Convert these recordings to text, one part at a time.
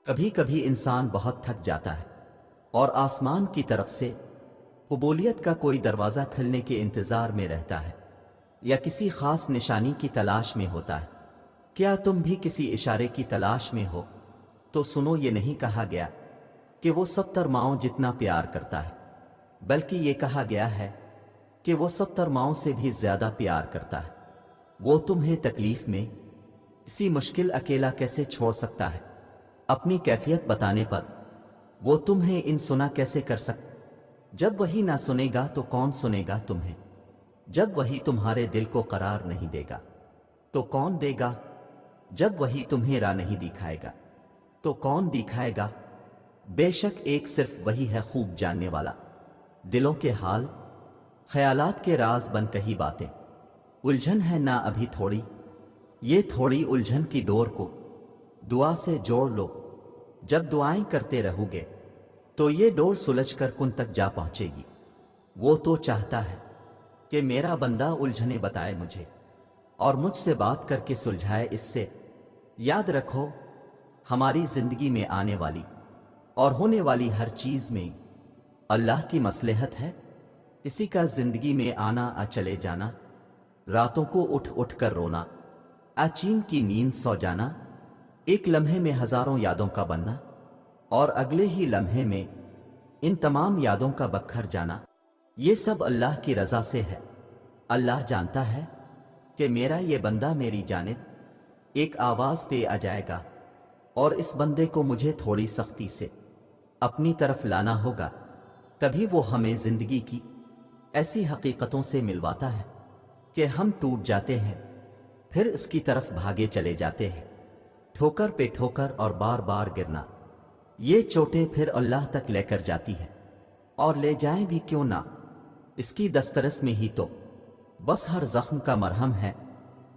کبھی کبھی انسان بہت تھک جاتا ہے اور آسمان کی طرف سے قبولیت کا کوئی دروازہ کھلنے کے انتظار میں رہتا ہے یا کسی خاص نشانی کی تلاش میں ہوتا ہے۔ کیا تم بھی کسی اشارے کی تلاش میں ہو؟ تو سنو، یہ نہیں کہا گیا کہ وہ 70 ماؤں جتنا پیار کرتا ہے، بلکہ یہ کہا گیا ہے کہ وہ 70 ماؤں سے بھی زیادہ پیار کرتا ہے۔ وہ تمہیں تکلیف میں اسی مشکل اکیلا کیسے چھوڑ سکتا ہے؟ اپنی کیفیت بتانے پر وہ تمہیں ان سنا کیسے کر سکتا؟ جب وہی نہ سنے گا تو کون سنے گا تمہیں؟ جب وہی تمہارے دل کو قرار نہیں دے گا تو کون دے گا؟ جب وہی تمہیں راہ نہیں دکھائے گا تو کون دکھائے گا؟ بے شک ایک صرف وہی ہے خوب جاننے والا، دلوں کے حال، خیالات کے راز بن کہی باتیں۔ الجھن ہے نہ ابھی تھوڑی، یہ تھوڑی الجھن کی ڈور کو دعا سے جوڑ لو۔ جب دعائیں کرتے رہو گے تو یہ ڈور سلجھ کر کن تک جا پہنچے گی۔ وہ تو چاہتا ہے کہ میرا بندہ الجھنے بتائے مجھے اور مجھ سے بات کر کے سلجھائے اس سے۔ یاد رکھو، ہماری زندگی میں آنے والی اور ہونے والی ہر چیز میں اللہ کی مصلحت ہے۔ کسی کا زندگی میں آنا چلے جانا، راتوں کو اٹھ اٹھ کر رونا، چین کی نیند سو جانا، ایک لمحے میں ہزاروں یادوں کا بننا اور اگلے ہی لمحے میں ان تمام یادوں کا بکھر جانا، یہ سب اللہ کی رضا سے ہے۔ اللہ جانتا ہے کہ میرا یہ بندہ میری جانب ایک آواز پہ آ جائے گا اور اس بندے کو مجھے تھوڑی سختی سے اپنی طرف لانا ہوگا۔ کبھی وہ ہمیں زندگی کی ایسی حقیقتوں سے ملواتا ہے کہ ہم ٹوٹ جاتے ہیں، پھر اس کی طرف بھاگے چلے جاتے ہیں، ٹھوکر پہ ٹھوکر اور بار بار گرنا۔ یہ چوٹیں پھر اللہ تک لے کر جاتی ہے، اور لے جائیں بھی کیوں نہ، اس کی دسترس میں ہی تو بس ہر زخم کا مرہم ہے۔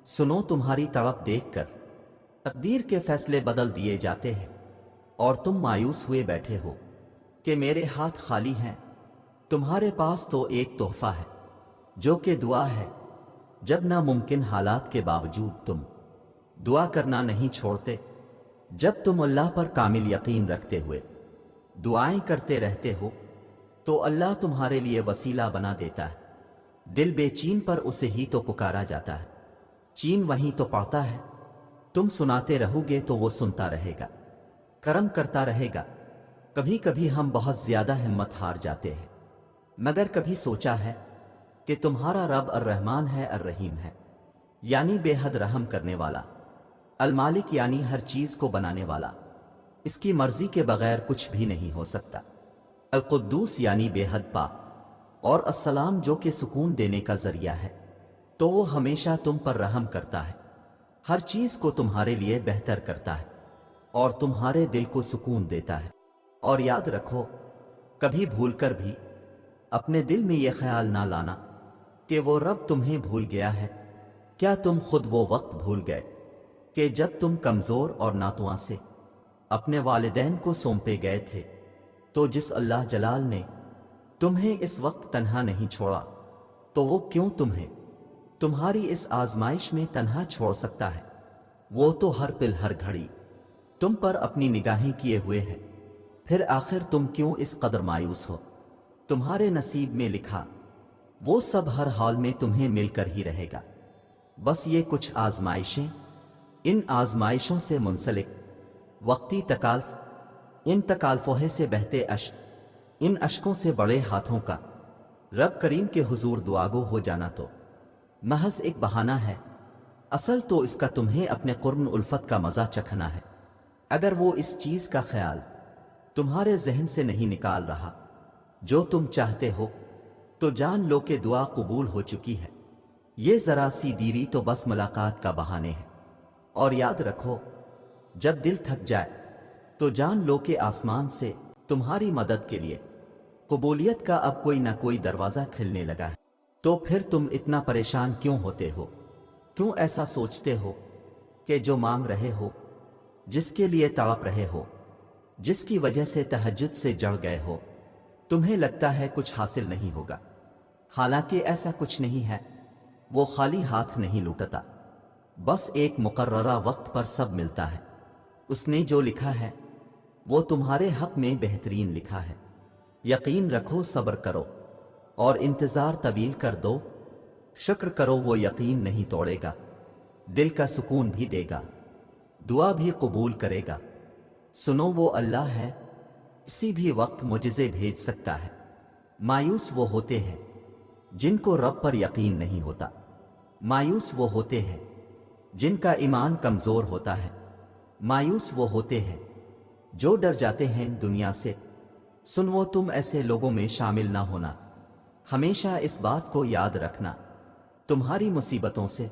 سنو، تمہاری تڑپ دیکھ کر تقدیر کے فیصلے بدل دیے جاتے ہیں اور تم مایوس ہوئے بیٹھے ہو کہ میرے ہاتھ خالی ہیں۔ تمہارے پاس تو ایک تحفہ ہے جو کہ دعا ہے۔ جب ناممکن حالات کے باوجود تم دعا کرنا نہیں چھوڑتے، جب تم اللہ پر کامل یقین رکھتے ہوئے دعائیں کرتے رہتے ہو تو اللہ تمہارے لیے وسیلہ بنا دیتا ہے۔ دل بے چین پر اسے ہی تو پکارا جاتا ہے، چین وہیں تو پڑتا ہے۔ تم سناتے رہو گے تو وہ سنتا رہے گا، کرم کرتا رہے گا۔ کبھی کبھی ہم بہت زیادہ ہمت ہار جاتے ہیں، مگر کبھی سوچا ہے کہ تمہارا رب الرحمن ہے، الرحیم ہے، یعنی بے حد رحم کرنے والا، المالک یعنی ہر چیز کو بنانے والا، اس کی مرضی کے بغیر کچھ بھی نہیں ہو سکتا، القدوس یعنی بے حد پاک، اور السلام جو کہ سکون دینے کا ذریعہ ہے۔ تو وہ ہمیشہ تم پر رحم کرتا ہے، ہر چیز کو تمہارے لیے بہتر کرتا ہے اور تمہارے دل کو سکون دیتا ہے۔ اور یاد رکھو، کبھی بھول کر بھی اپنے دل میں یہ خیال نہ لانا کہ وہ رب تمہیں بھول گیا ہے۔ کیا تم خود وہ وقت بھول گئے کہ جب تم کمزور اور ناتواں سے اپنے والدین کو سونپے گئے تھے، تو جس اللہ جلال نے تمہیں اس وقت تنہا نہیں چھوڑا، تو وہ کیوں تمہیں تمہاری اس آزمائش میں تنہا چھوڑ سکتا ہے؟ وہ تو ہر پل ہر گھڑی تم پر اپنی نگاہیں کیے ہوئے ہے، پھر آخر تم کیوں اس قدر مایوس ہو؟ تمہارے نصیب میں لکھا وہ سب ہر حال میں تمہیں مل کر ہی رہے گا۔ بس یہ کچھ آزمائشیں، ان آزمائشوں سے منسلک وقتی تکالف، ان تکالفوں سے بہتے اشک، ان اشکوں سے بڑے ہاتھوں کا رب کریم کے حضور دعاگو ہو جانا تو محض ایک بہانہ ہے، اصل تو اس کا تمہیں اپنے قرب الفت کا مزہ چکھنا ہے۔ اگر وہ اس چیز کا خیال تمہارے ذہن سے نہیں نکال رہا جو تم چاہتے ہو، تو جان لو کہ دعا قبول ہو چکی ہے۔ یہ ذرا سی دیری تو بس ملاقات کا بہانے ہے۔ اور یاد رکھو، جب دل تھک جائے تو جان لو کہ آسمان سے تمہاری مدد کے لیے قبولیت کا اب کوئی نہ کوئی دروازہ کھلنے لگا ہے۔ تو پھر تم اتنا پریشان کیوں ہوتے ہو؟ کیوں ایسا سوچتے ہو کہ جو مانگ رہے ہو، جس کے لیے تڑپ رہے ہو، جس کی وجہ سے تہجد سے جڑ گئے ہو، تمہیں لگتا ہے کچھ حاصل نہیں ہوگا؟ حالانکہ ایسا کچھ نہیں ہے، وہ خالی ہاتھ نہیں لوٹتا، بس ایک مقررہ وقت پر سب ملتا ہے۔ اس نے جو لکھا ہے وہ تمہارے حق میں بہترین لکھا ہے۔ یقین رکھو، صبر کرو اور انتظار طویل کر دو۔ شکر کرو، وہ یقین نہیں توڑے گا، دل کا سکون بھی دے گا، دعا بھی قبول کرے گا۔ سنو، وہ اللہ ہے، کسی بھی وقت معجزے بھیج سکتا ہے۔ مایوس وہ ہوتے ہیں جن کو رب پر یقین نہیں ہوتا، مایوس وہ ہوتے ہیں جن کا ایمان کمزور ہوتا ہے، مایوس وہ ہوتے ہیں جو ڈر جاتے ہیں دنیا سے۔ سنو، تم ایسے لوگوں میں شامل نہ ہونا۔ ہمیشہ اس بات کو یاد رکھنا، تمہاری مصیبتوں سے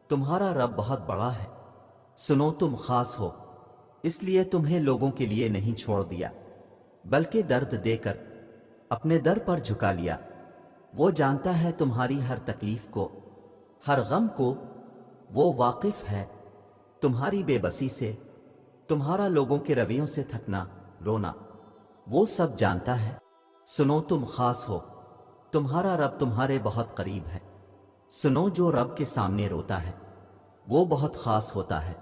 تمہارا رب بہت بڑا ہے۔ سنو، تم خاص ہو، اس لیے تمہیں لوگوں کے لیے نہیں چھوڑ دیا، بلکہ درد دے کر اپنے در پر جھکا لیا۔ وہ جانتا ہے تمہاری ہر تکلیف کو، ہر غم کو، وہ واقف ہے تمہاری بے بسی سے، تمہارا لوگوں کے رویوں سے تھکنا، رونا، وہ سب جانتا ہے۔ سنو، تم خاص ہو، تمہارا رب تمہارے بہت قریب ہے۔ سنو، جو رب کے سامنے روتا ہے وہ بہت خاص ہوتا ہے،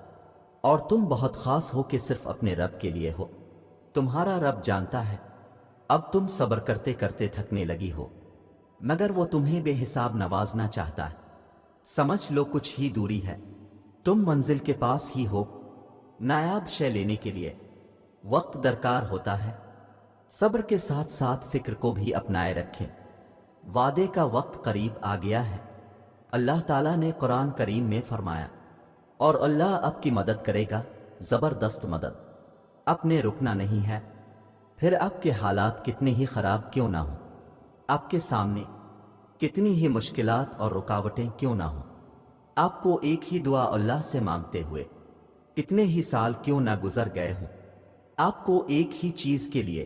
اور تم بہت خاص ہو کہ صرف اپنے رب کے لیے ہو۔ تمہارا رب جانتا ہے اب تم صبر کرتے کرتے تھکنے لگی ہو، مگر وہ تمہیں بے حساب نوازنا چاہتا ہے۔ سمجھ لو کچھ ہی دوری ہے، تم منزل کے پاس ہی ہو۔ نایاب شے لینے کے لیے وقت درکار ہوتا ہے، صبر کے ساتھ ساتھ فکر کو بھی اپنائے رکھیں۔ وعدے کا وقت قریب آ گیا ہے۔ اللہ تعالیٰ نے قرآن کریم میں فرمایا، اور اللہ آپ کی مدد کرے گا، زبردست مدد۔ آپ نے رکنا نہیں ہے، پھر آپ کے حالات کتنے ہی خراب کیوں نہ ہوں، آپ کے سامنے کتنی ہی مشکلات اور رکاوٹیں کیوں نہ ہوں، آپ کو ایک ہی دعا اللہ سے مانگتے ہوئے کتنے ہی سال کیوں نہ گزر گئے ہوں، آپ کو ایک ہی چیز کے لیے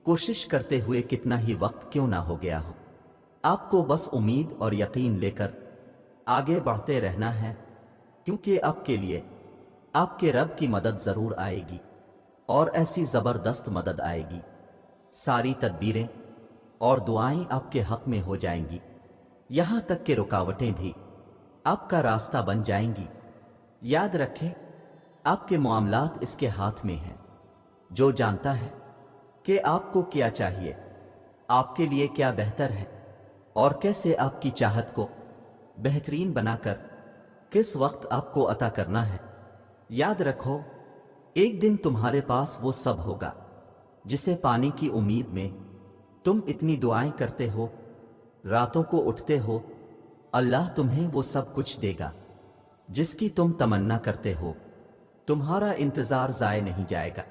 کوشش کرتے ہوئے کتنا ہی وقت کیوں نہ ہو گیا ہو، آپ کو بس امید اور یقین لے کر آگے بڑھتے رہنا ہے، کیونکہ آپ کے لیے آپ کے رب کی مدد ضرور آئے گی، اور ایسی زبردست مدد آئے گی، ساری تدبیریں اور دعائیں آپ کے حق میں ہو جائیں گی، یہاں تک کہ رکاوٹیں بھی آپ کا راستہ بن جائیں گی۔ یاد رکھیں، آپ کے معاملات اس کے ہاتھ میں ہیں، جو جانتا ہے کہ آپ کو کیا چاہیے، آپ کے لیے کیا بہتر ہے، اور کیسے آپ کی چاہت کو بہترین بنا کر کس وقت آپ کو عطا کرنا ہے۔ یاد رکھو، ایک دن تمہارے پاس وہ سب ہوگا جسے پانے کی امید میں تم اتنی دعائیں کرتے ہو، راتوں کو اٹھتے ہو۔ اللہ تمہیں وہ سب کچھ دے گا جس کی تم تمنا کرتے ہو، تمہارا انتظار ضائع نہیں جائے گا۔